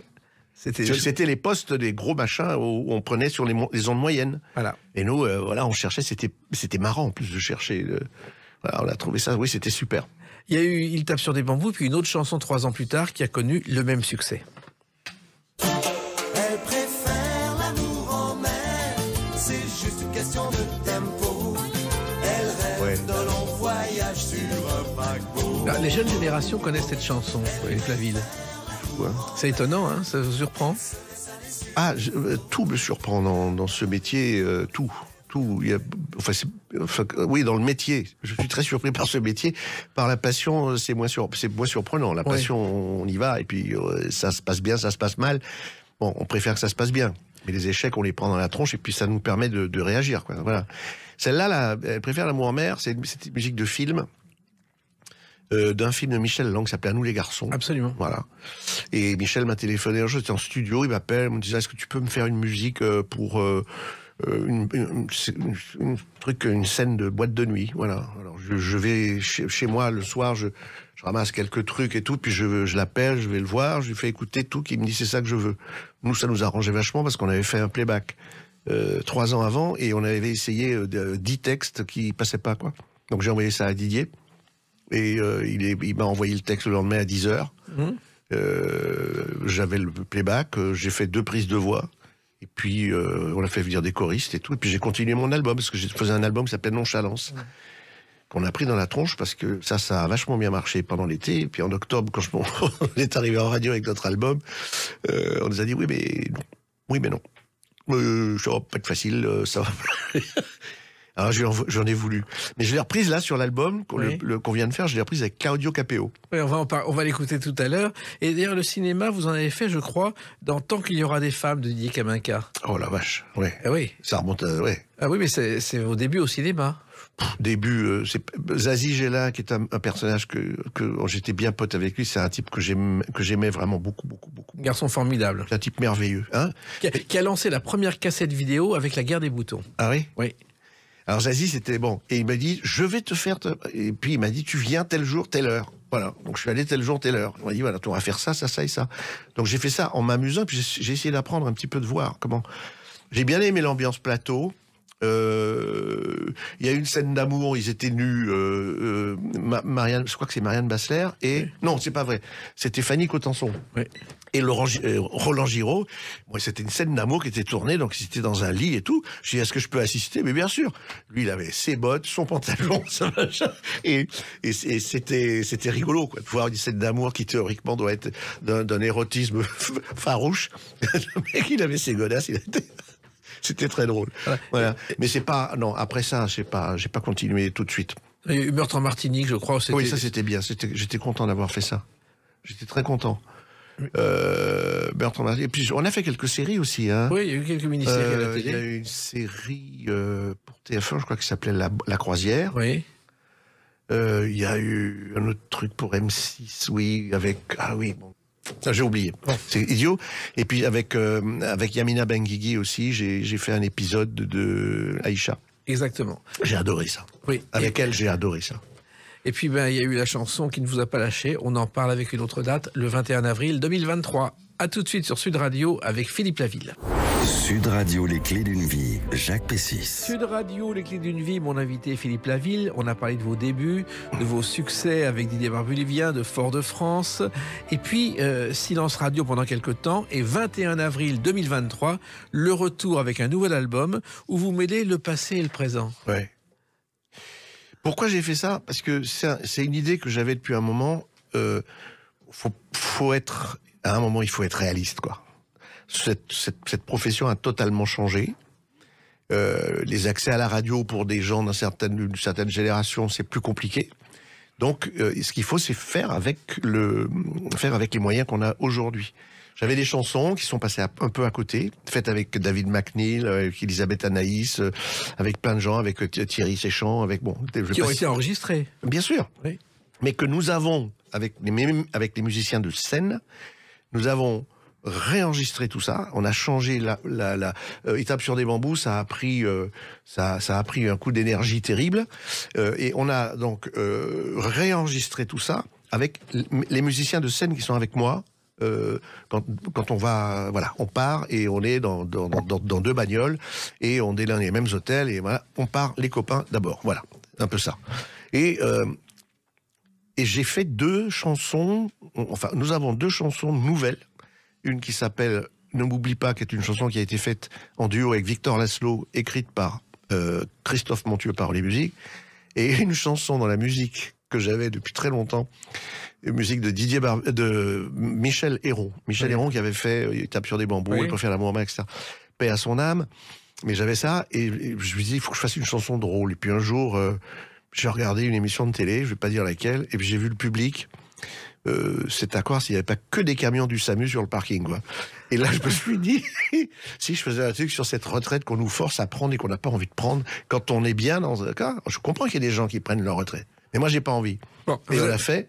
C'était les postes des gros machins où on prenait sur les ondes moyennes. Voilà. Et nous, voilà, on cherchait, c'était marrant en plus de chercher. Voilà, on a trouvé ça, oui, c'était super. Il y a eu Il tape sur des bambous, puis une autre chanson 3 ans plus tard qui a connu le même succès. Elle préfère l'amour en mer, c'est juste une question de tempo. Elle rêve d'un long voyage sur un paquebot. Alors, les jeunes générations connaissent cette chanson, les Plaville. Ouais. C'est étonnant, hein, ça vous surprend? Ah, tout me surprend dans ce métier, tout. Il y a, oui, dans le métier. Je suis très surpris par ce métier. Par la passion, c'est moins surprenant. La passion, on y va, et puis ça se passe bien, ça se passe mal. Bon, on préfère que ça se passe bien. Mais les échecs, on les prend dans la tronche, et puis ça nous permet de réagir, quoi. Voilà. Celle-là, elle préfère l'amour en mer, c'est une musique de film. D'un film de Michel Lang qui s'appelait À nous les garçons. Absolument. Voilà. Et Michel m'a téléphoné un jour, j'étais en studio, il m'appelle, il me disait, est-ce que tu peux me faire une musique pour une scène de boîte de nuit? Voilà. Alors je vais chez moi le soir, je ramasse quelques trucs et tout, puis je l'appelle, je vais le voir, je lui fais écouter tout, qui me dit c'est ça que je veux. Nous, ça nous arrangeait vachement parce qu'on avait fait un playback 3 ans avant et on avait essayé 10 textes qui passaient pas, quoi. Donc j'ai envoyé ça à Didier. Et il m'a envoyé le texte le lendemain à 10h. J'avais le playback, j'ai fait 2 prises de voix. Et puis, on a fait venir des choristes et tout. Et puis, j'ai continué mon album, parce que je faisais un album qui s'appelait Nonchalance, qu'on a pris dans la tronche, parce que ça a vachement bien marché pendant l'été. Et puis, en octobre, quand on est arrivé en radio avec notre album, on nous a dit, oui, mais non. Oui, mais non. Ça va pas être facile, ça va. Alors j'en ai voulu. Mais je l'ai reprise là sur l'album qu'on vient de faire, je l'ai reprise avec Claudio Capéo. Oui, on va l'écouter tout à l'heure. Et d'ailleurs, le cinéma, vous en avez fait, je crois, dans Tant qu'il y aura des femmes de Didier Caminca. Oh la vache, ouais. Ah oui. Ça remonte à... Ouais. Ah oui, mais c'est au début au cinéma. Début, c'est Zazie Gélin, qui est un personnage que j'étais bien pote avec lui. C'est un type que j'aimais vraiment beaucoup. Garçon formidable. C'est un type merveilleux. Hein, qui a lancé la première cassette vidéo avec La guerre des boutons. Ah oui? Oui. Alors Zazie, c'était bon. Et il m'a dit, je vais te faire... Et puis il m'a dit, tu viens tel jour, telle heure. Voilà. Donc je suis allé tel jour, telle heure. Il m'a dit, voilà, tu vas faire ça et ça. Donc j'ai fait ça en m'amusant, puis j'ai essayé d'apprendre un petit peu, de voir comment... J'ai bien aimé l'ambiance plateau. Il y a eu une scène d'amour, ils étaient nus, Marianne, je crois que c'est Marianne Bassler, et... Non, c'est pas vrai. C'était Fanny Cotenson. Oui. Et Roland Giraud, bon, c'était une scène d'amour qui était tournée, donc ils étaient dans un lit et tout. Je dis, est-ce que je peux assister? Mais bien sûr. Lui, il avait ses bottes, son pantalon, ça machin. Et c'était rigolo, quoi, de voir une scène d'amour qui, théoriquement, doit être d'un érotisme farouche. Le mec, il avait ses godasses, c'était très drôle. Voilà. Mais c'est pas, non, après ça, j'ai pas continué tout de suite. Il y a eu Meurtre en Martinique, je crois. Oui, ça c'était bien. J'étais content d'avoir fait ça. J'étais très content. Bertrand Martin. Et puis on a fait quelques séries aussi. Hein. Oui, il y a eu quelques mini-séries à la télé. Il y a eu une série pour TF1, je crois, qui s'appelait La Croisière. Oui. Il y a eu un autre truc pour M6, oui, avec... Ah oui, bon. Ça, j'ai oublié. C'est idiot. Et puis avec Yamina Benguigui aussi, j'ai fait un épisode de Aïcha. Exactement. J'ai adoré ça. Oui. Avec elle, j'ai adoré ça. Et puis, il y a eu la chanson qui ne vous a pas lâché. On en parle avec une autre date, le 21 avril 2023. À tout de suite sur Sud Radio avec Philippe Laville. Sud Radio, les clés d'une vie, Jacques Pessis. Sud Radio, les clés d'une vie, mon invité Philippe Laville. On a parlé de vos débuts, de vos succès avec Didier Barbelivien, de Fort-de-France. Et puis, silence radio pendant quelques temps. Et 21 avril 2023, le retour avec un nouvel album où vous mêlez le passé et le présent. Ouais. Pourquoi j'ai fait ça? Parce que c'est une idée que j'avais depuis un moment. Faut être... À un moment, il faut être réaliste, quoi. Cette profession a totalement changé. Les accès à la radio pour des gens d'une certaine génération, c'est plus compliqué. Donc, ce qu'il faut, c'est faire avec les moyens qu'on a aujourd'hui. J'avais des chansons qui sont passées un peu à côté, faites avec David McNeil, avec Elisabeth Anaïs, avec plein de gens, avec Thierry Séchant, avec qui ont été enregistrés. Bien sûr. Oui. Mais que nous avons avec les musiciens de scène, nous avons réenregistré tout ça. On a changé Étape sur des bambous. Ça a pris un coup d'énergie terrible. Et on a donc réenregistré tout ça avec les musiciens de scène qui sont avec moi. Quand on va, voilà, on part et on est dans deux bagnoles et on est dans les mêmes hôtels et voilà, on part les copains d'abord. Voilà, un peu ça. Et j'ai fait deux chansons, nous avons deux chansons nouvelles. Une qui s'appelle Ne m'oublie pas, qui est une chanson qui a été faite en duo avec Victor Laszlo, écrite par Christophe Montieu par les musiques, et une chanson dans la musique que j'avais depuis très longtemps, une musique de Michel Héron. Michel Héron qui avait fait Il tape sur des bambous, Il peut faire l'amour, etc. Paix à son âme. Mais j'avais ça, et je me dis, il faut que je fasse une chanson drôle. Et puis un jour... j'ai regardé une émission de télé, je vais pas dire laquelle, et puis j'ai vu le public. C'est à quoi s'il n'y avait pas que des camions du SAMU sur le parking, quoi. Et là, je me suis dit, si je faisais un truc sur cette retraite qu'on nous force à prendre et qu'on n'a pas envie de prendre, quand on est bien dans un cas, je comprends qu'il y ait des gens qui prennent leur retraite. Mais moi, j'ai pas envie. Bon, et on l'a fait.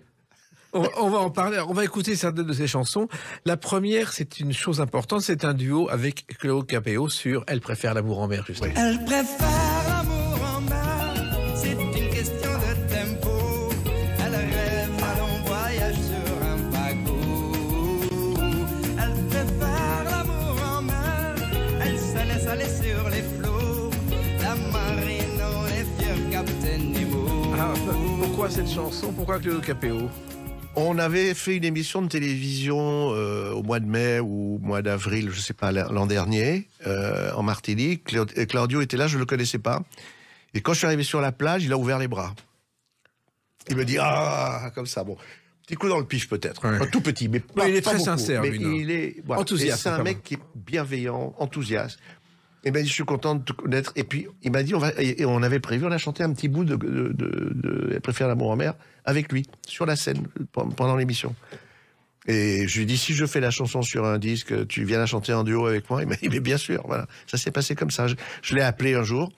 On va en parler. On va écouter certaines de ces chansons. La première, c'est une chose importante, c'est un duo avec Cléo Capéo sur Elle préfère l'amour en mer, justement. Oui. Elle préfère l'amour en mer, c'est une question de tempo. Elle rêve à long voyage sur un paquebot. Elle préfère l'amour en mer, elle se laisse aller sur les flots. La marine, on est fier, Captain Nemo. Alors, pourquoi cette chanson? Pourquoi Cléo Capéo? On avait fait une émission de télévision au mois de mai ou au mois d'avril, je sais pas, l'an dernier, en Martinique. Claudio était là, je le connaissais pas. Et quand je suis arrivé sur la plage, il a ouvert les bras. Il me dit, ah, comme ça, bon. Petit coup dans le pif peut-être, un tout petit, mais pas, il est pas très beaucoup, sincère, mais lui, il est voilà. Enthousiaste. C'est un mec qui est bienveillant, enthousiaste. Et ben, je suis content de te connaître. Et puis, il m'a dit, on avait prévu, on a chanté un petit bout de Elle préfère l'amour en mer avec lui, sur la scène, pendant l'émission. Et je lui ai dit, si je fais la chanson sur un disque, tu viens la chanter en duo avec moi? Il m'a dit, mais bien sûr, voilà. Ça s'est passé comme ça. Je l'ai appelé un jour.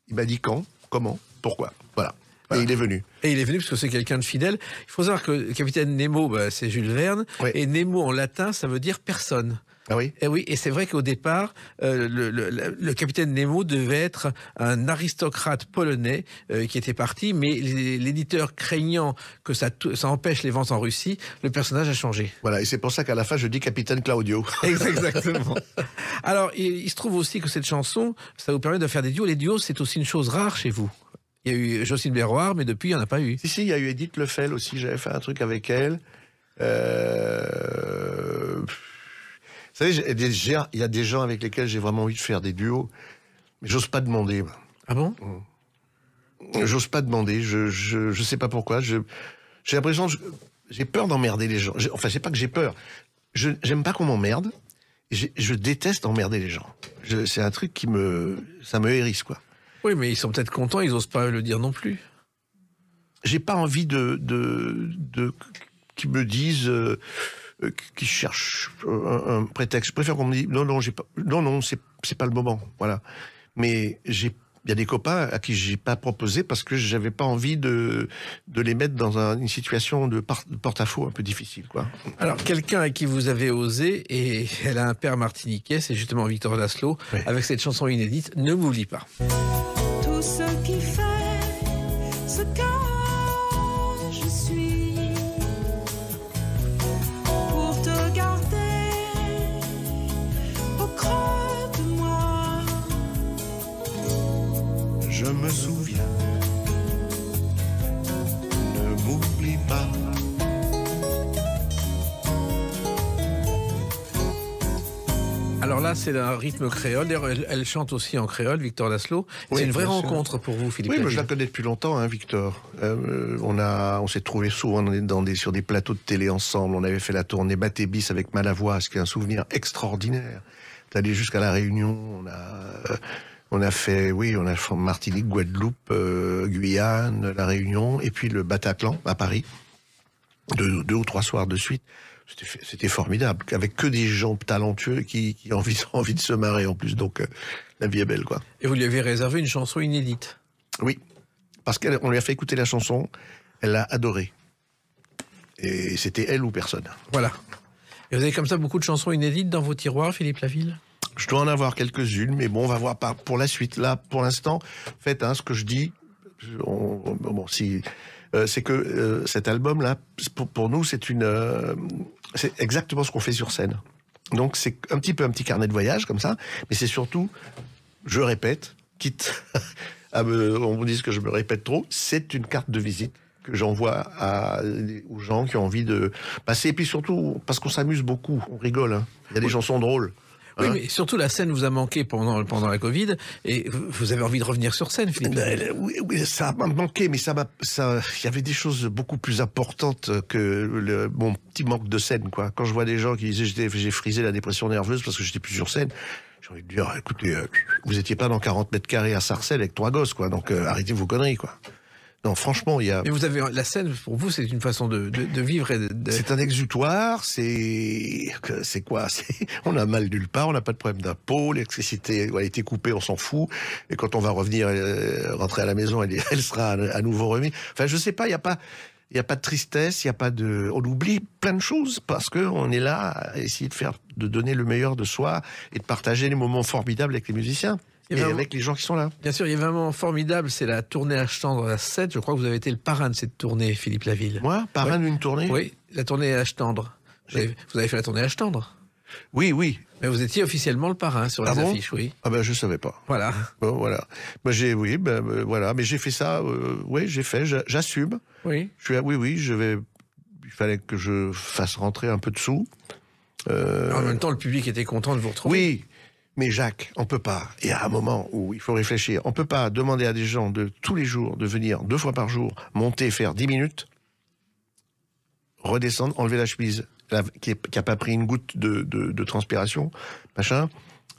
Il m'a dit quand, comment, pourquoi. Voilà. Et il est venu. Et il est venu parce que c'est quelqu'un de fidèle. Il faut savoir que le capitaine Nemo, c'est Jules Verne. Oui. Et Nemo en latin, ça veut dire personne. Ah oui? Et oui, et c'est vrai qu'au départ, le capitaine Nemo devait être un aristocrate polonais qui était parti, mais l'éditeur craignant que ça empêche les ventes en Russie, le personnage a changé. Voilà, et c'est pour ça qu'à la fin, je dis capitaine Claudio. Exactement. Alors, il se trouve aussi que cette chanson, ça vous permet de faire des duos. Les duos, c'est aussi une chose rare chez vous. Il y a eu Jocelyne Berroir, mais depuis, il n'y en a pas eu. Si, il y a eu Edith Lefel aussi, j'avais fait un truc avec elle. Vous savez, il y a des gens avec lesquels j'ai vraiment envie de faire des duos, mais j'ose pas demander. Ah bon? J'ose pas demander, je sais pas pourquoi. J'ai l'impression, j'ai peur d'emmerder les gens. Enfin, c'est pas que j'ai peur. J'aime pas qu'on m'emmerde. Je déteste emmerder les gens. C'est un truc ça me hérisse, quoi. Oui, mais ils sont peut-être contents, ils osent pas le dire non plus. J'ai pas envie qu'ils me disent, qu'ils cherchent un prétexte. Je préfère qu'on me dise, non, c'est pas le moment, voilà. Mais Il y a des copains à qui j'ai pas proposé parce que j'avais pas envie de les mettre dans une situation de porte-à-faux un peu difficile, quoi. Alors, quelqu'un à qui vous avez osé, et elle a un père martiniquais, c'est justement Victor Laszlo, Oui. avec cette chanson inédite, Ne m'oublie pas. Tout ce qui fait ce que je suis pour te garder au creux de moi. Je me souviens, ne m'oublie pas. Alors là, c'est un rythme créole. D'ailleurs, elle chante aussi en créole, Victor Laszlo. Oui, C'est une vraie bien sûr. rencontre pour vous, Philippe Oui, moi Laville. je la connais depuis longtemps, hein, Victor. On s'est trouvés souvent sur des plateaux de télé ensemble. On avait fait la tournée Batébis avec Malavoie, ce qui est un souvenir extraordinaire. On est allé jusqu'à la Réunion. On a fait Martinique, Guadeloupe, Guyane, la Réunion, et puis le Bataclan à Paris. 2 ou 3 soirs de suite. C'était formidable, avec que des gens talentueux qui ont envie de se marrer en plus. Donc la vie est belle, quoi. Et vous lui avez réservé une chanson inédite. Oui, parce qu'on lui a fait écouter la chanson, elle l'a adorée. Et c'était elle ou personne. Voilà. Et vous avez comme ça beaucoup de chansons inédites dans vos tiroirs, Philippe Laville? Je dois en avoir quelques-unes, mais bon, on va voir pour la suite. Là, pour l'instant, faites ce que je dis. C'est que cet album-là, pour nous, c'est exactement ce qu'on fait sur scène. Donc c'est un petit carnet de voyage comme ça, mais c'est surtout, je répète, quitte on me dise que je me répète trop, c'est une carte de visite que j'envoie aux gens qui ont envie de passer, et puis surtout parce qu'on s'amuse beaucoup, on rigole, hein. Il y a des chansons drôles. Oui, Hein, mais surtout la scène vous a manqué pendant la Covid, et vous avez envie de revenir sur scène, Philippe Laville. Oui, ça m'a manqué, mais il y avait des choses beaucoup plus importantes que mon petit manque de scène, quoi. Quand je vois des gens qui disaient j'ai frisé la dépression nerveuse parce que j'étais plus sur scène, j'ai envie de dire, écoutez, vous étiez pas dans 40 mètres carrés à Sarcelles avec 3 gosses, quoi. Donc arrêtez vos conneries, quoi. Non, franchement, il y a. Mais vous avez la scène, pour vous, c'est une façon de vivre et C'est un exutoire, c'est quoi? On a mal nulle part, on n'a pas de problème d'impôt, l'électricité a été coupée, on s'en fout, et quand on va revenir, rentrer à la maison, elle sera à nouveau remise. Enfin, je sais pas, il y a pas de tristesse, on oublie plein de choses parce que on est là à essayer de donner le meilleur de soi et de partager les moments formidables avec les musiciens. Et avec les gens qui sont là. Bien sûr, il y a vraiment formidable, c'est la tournée H-Tendre à 7. Je crois que vous avez été le parrain de cette tournée, Philippe Laville. Moi, parrain d'une tournée? Oui, la tournée H-Tendre. Vous avez fait la tournée H-Tendre? Oui. Mais vous étiez officiellement le parrain sur les affiches, oui. Ah ben, je savais pas. Voilà. Bon, voilà. Voilà. Mais j'ai fait ça, j'assume. Oui. Il fallait que je fasse rentrer un peu de sous. En même temps, le public était content de vous retrouver. Oui. Mais Jacques, on peut pas. Il y a un moment où il faut réfléchir. On peut pas demander à des gens de tous les jours de venir 2 fois par jour, monter, faire 10 minutes, redescendre, enlever la chemise, qui a pas pris une goutte de transpiration, machin.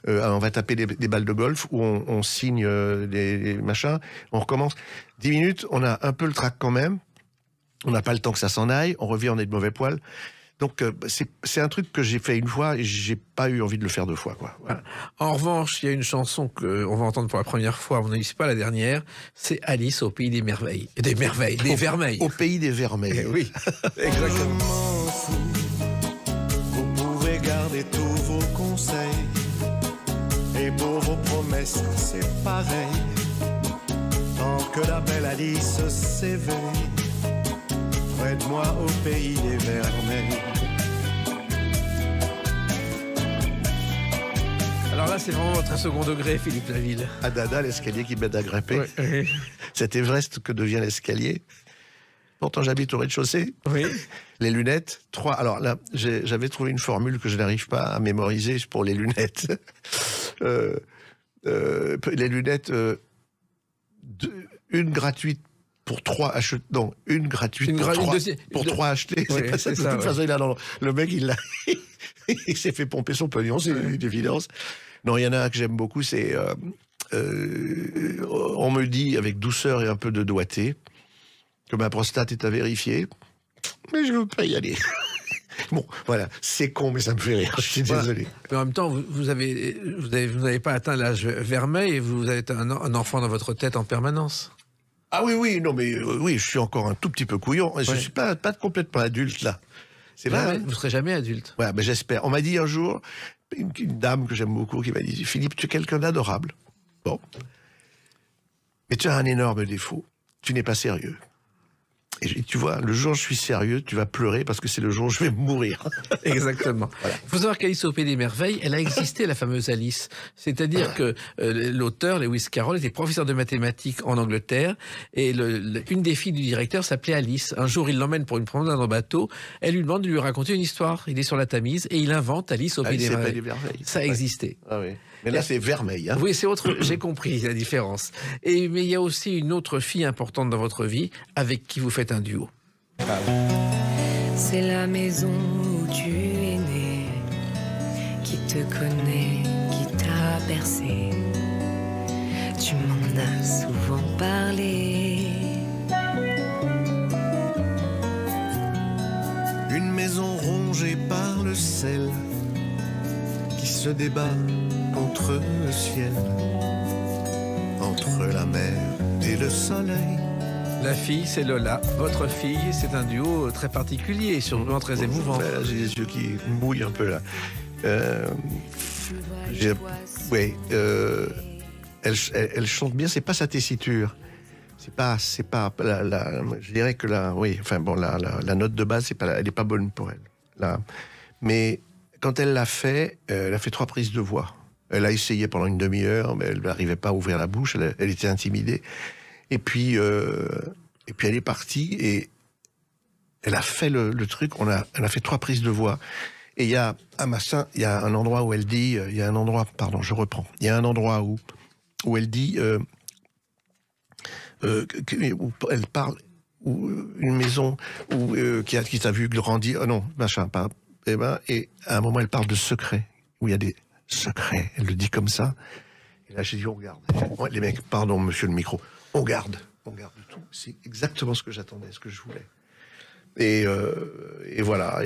On va taper des balles de golf où on signe des machins. On recommence. 10 minutes, on a un peu le trac quand même. On n'a pas le temps que ça s'en aille. On revient, on est de mauvais poil. Donc c'est un truc que j'ai fait une fois et j'ai pas eu envie de le faire 2 fois, quoi. Voilà. En revanche, il y a une chanson qu'on va entendre pour la première fois, à mon avis, c'est pas la dernière, c'est Alice au pays des merveilles. Des vermeils. Au pays des vermeils. Oui, Je exactement. m'en fous. Vous pouvez garder tous vos conseils. Et pour vos promesses, c'est pareil. Tant que la belle Alice s'éveille près de moi au pays des vermeils. Alors là, c'est vraiment votre second degré, Philippe Laville. À Dada, l'escalier qui m'aide à grimper. Oui. Cet Everest que devient l'escalier. Pourtant, j'habite au rez-de-chaussée. Oui. Les lunettes, 3. Alors là, j'avais trouvé une formule que je n'arrive pas à mémoriser pour les lunettes. Les lunettes, une gratuite pour 3 achetés. Non, une gratuite pour 3 achetés. Oui, C'est pas ça. c'est De ça, toute façon, le mec, il s'est fait pomper son pognon, c'est une évidence. Non, il y en a un que j'aime beaucoup, c'est on me dit avec douceur et un peu de doigté que ma prostate est à vérifier, mais je veux pas y aller. Bon, voilà, c'est con, mais ça me fait rire, je suis désolé. Mais en même temps, vous n'avez pas atteint l'âge vermeil et vous êtes un enfant dans votre tête en permanence. Ah oui, non, mais oui, je suis encore un tout petit peu couillon. Je suis pas complètement adulte, là. C'est vrai. Vous ne serez jamais adulte. Ouais, mais j'espère. On m'a dit un jour, une dame que j'aime beaucoup, qui m'a dit, Philippe, tu es quelqu'un d'adorable. Bon. Mais tu as un énorme défaut. Tu n'es pas sérieux. Et tu vois, le jour où je suis sérieux, tu vas pleurer parce que c'est le jour où je vais mourir. Exactement. Voilà. Il faut savoir qu'Alice au Pays des Merveilles, elle a existé, la fameuse Alice. C'est-à-dire que l'auteur, Lewis Carroll, était professeur de mathématiques en Angleterre et une des filles du directeur s'appelait Alice. Un jour, il l'emmène pour une promenade en bateau. Elle lui demande de lui raconter une histoire. Il est sur la Tamise et il invente Alice au Pays des Merveilles. Ça a existé. Ah oui. Mais là, c'est vermeil. Hein. Oui, c'est autre. J'ai compris la différence. Mais il y a aussi une autre fille importante dans votre vie avec qui vous faites un duo. C'est la maison où tu es né, qui te connaît, qui t'a bercé. Tu m'en as souvent parlé. Une maison rongée par le sel qui se débat contre le ciel, entre la mer et le soleil. La fille, c'est Lola. Votre fille, c'est un duo très particulier et sûrement très émouvant. J'ai les yeux qui mouillent un peu là. Elle chante bien, c'est pas sa tessiture. C'est pas je dirais que la note de base, elle n'est pas bonne pour elle. Là. Mais quand elle l'a fait, elle a fait 3 prises de voix. Elle a essayé pendant une demi-heure, mais elle n'arrivait pas à ouvrir la bouche, elle était intimidée. Et puis elle est partie et elle a fait le truc, elle a fait 3 prises de voix. Et il y a un endroit où elle dit, il y a un endroit où elle dit, où elle parle, où une maison qui t'a vu grandir, et à un moment elle parle de secrets, où il y a des secrets, elle le dit comme ça. Et là j'ai dit on garde. Les mecs, pardon monsieur le micro, on garde tout. C'est exactement ce que j'attendais, ce que je voulais. Et voilà.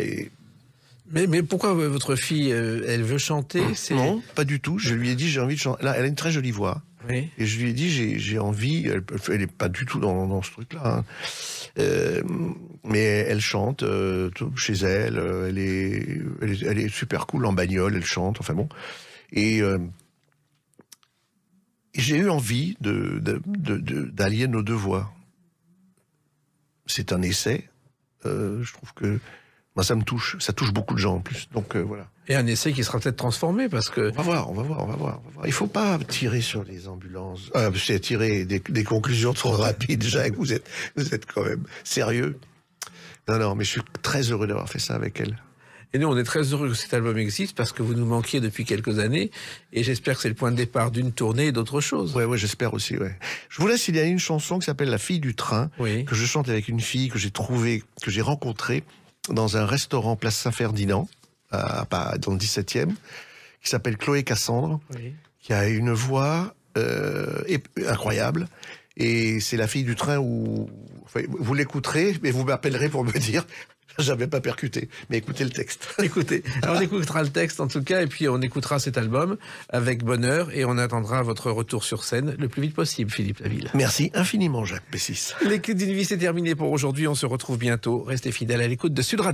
Mais pourquoi votre fille, elle veut chanter? Non, pas du tout. Je lui ai dit j'ai envie de chanter. Là, elle a une très jolie voix. Oui. Et je lui ai dit j'ai envie. Elle est pas du tout dans ce truc-là. Hein. Mais elle chante chez elle. Elle est super cool en bagnole. Elle chante. Enfin bon. Et j'ai eu envie d'allier nos 2 voix. C'est un essai. Je trouve que moi, ça me touche. Ça touche beaucoup de gens en plus. Donc voilà. Et un essai qui sera peut-être transformé parce que... On va voir. Il faut pas tirer sur les ambulances. C'est tirer des conclusions trop rapides, Jacques. Vous êtes quand même sérieux. Non, mais je suis très heureux d'avoir fait ça avec elle. Et nous, on est très heureux que cet album existe parce que vous nous manquiez depuis quelques années. Et j'espère que c'est le point de départ d'une tournée et d'autres choses. Ouais, j'espère aussi, ouais. Je vous laisse, il y a une chanson qui s'appelle La fille du train, que je chante avec une fille que j'ai rencontrée dans un restaurant Place Saint-Ferdinand, dans le 17e, qui s'appelle Chloé Cassandre, qui a une voix incroyable. Et c'est La fille du train où... Enfin, vous l'écouterez, mais vous m'appellerez pour me dire... J'avais pas percuté, mais écoutez le texte. Écoutez, alors on écoutera le texte en tout cas, et puis on écoutera cet album avec bonheur, et on attendra votre retour sur scène le plus vite possible, Philippe Laville. Merci infiniment, Jacques Pessis. Les Clés d'une vie, c'est terminé pour aujourd'hui. On se retrouve bientôt. Restez fidèles à l'écoute de Sud Radio.